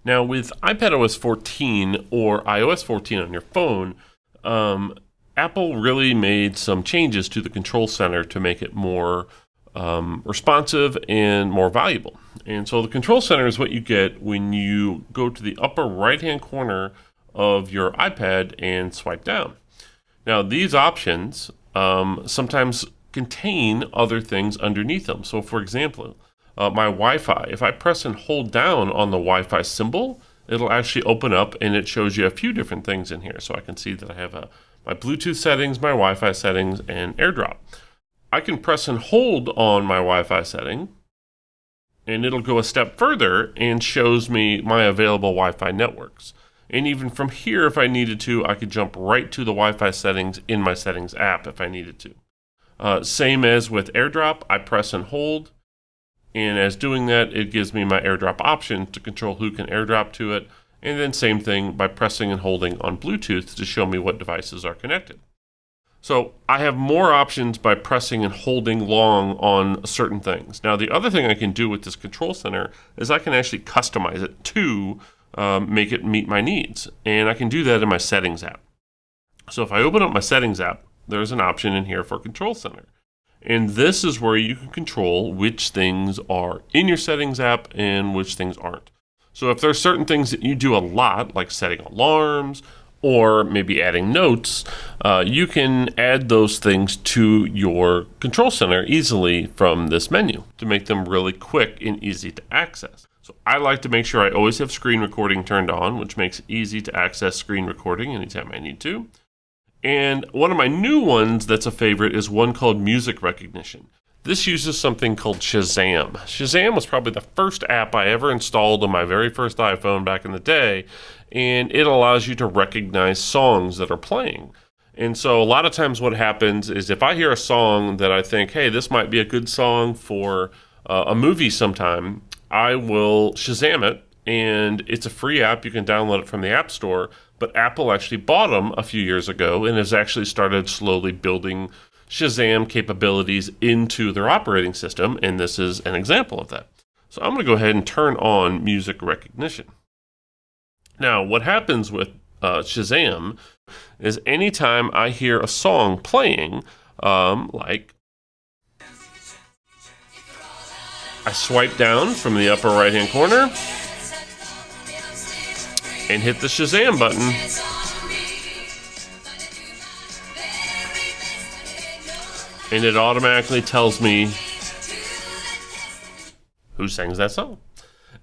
Now, with iPadOS 14 or iOS 14 on your phone, Apple really made some changes to the Control Center to make it more responsive and more valuable. And so the Control Center is what you get when you go to the upper right-hand corner of your iPad and swipe down. Now, these options sometimes contain other things underneath them. So, for example, my Wi-Fi, if I press and hold down on the Wi-Fi symbol, it'll actually open up and it shows you a few different things in here. So I can see that I have my Bluetooth settings, my Wi-Fi settings, and AirDrop. I can press and hold on my Wi-Fi setting, and it'll go a step further and shows me my available Wi-Fi networks. And even from here, if I needed to, I could jump right to the Wi-Fi settings in my settings app if I needed to. Same as with AirDrop, I press and hold, and as doing that, it gives me my AirDrop option to control who can AirDrop to it. And then same thing by pressing and holding on Bluetooth to show me what devices are connected. So I have more options by pressing and holding long on certain things. Now, the other thing I can do with this Control Center is I can actually customize it to make it meet my needs. And I can do that in my Settings app. So if I open up my Settings app, there's an option in here for Control Center. And this is where you can control which things are in your Settings app and which things aren't. So if there are certain things that you do a lot, like setting alarms or maybe adding notes, you can add those things to your Control Center easily from this menu to make them really quick and easy to access. So I like to make sure I always have screen recording turned on, which makes it easy to access screen recording anytime I need to. And one of my new ones that's a favorite is one called Music Recognition. This uses something called Shazam. Shazam was probably the first app I ever installed on my very first iPhone back in the day, and it allows you to recognize songs that are playing. And so a lot of times what happens is if I hear a song that I think, hey, this might be a good song for a movie sometime, I will Shazam it, and it's a free app. You can download it from the App Store, but Apple actually bought them a few years ago and has actually started slowly building Shazam capabilities into their operating system, and this is an example of that. So I'm going to go ahead and turn on music recognition. Now, what happens with Shazam is anytime I hear a song playing, like I swipe down from the upper right-hand corner and hit the Shazam button, and it automatically tells me who sings that song.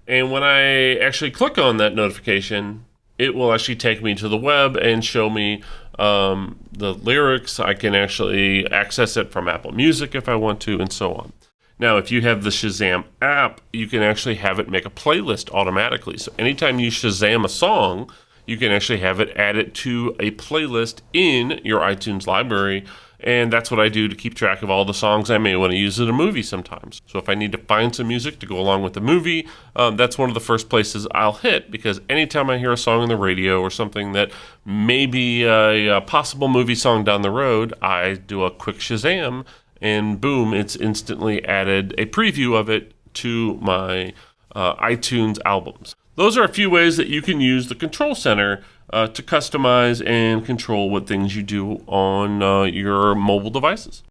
And when I actually click on that notification, it will actually take me to the web and show me the lyrics. I can actually access it from Apple Music if I want to, and so on. Now, if you have the Shazam app, you can actually have it make a playlist automatically. So anytime you Shazam a song, you can actually have it add it to a playlist in your iTunes library. And that's what I do to keep track of all the songs I may want to use in a movie sometimes. So if I need to find some music to go along with the movie, that's one of the first places I'll hit, because anytime I hear a song on the radio or something that may be a possible movie song down the road, I do a quick Shazam, and boom, it's instantly added a preview of it to my iTunes albums. Those are a few ways that you can use the Control Center to customize and control what things you do on your mobile devices.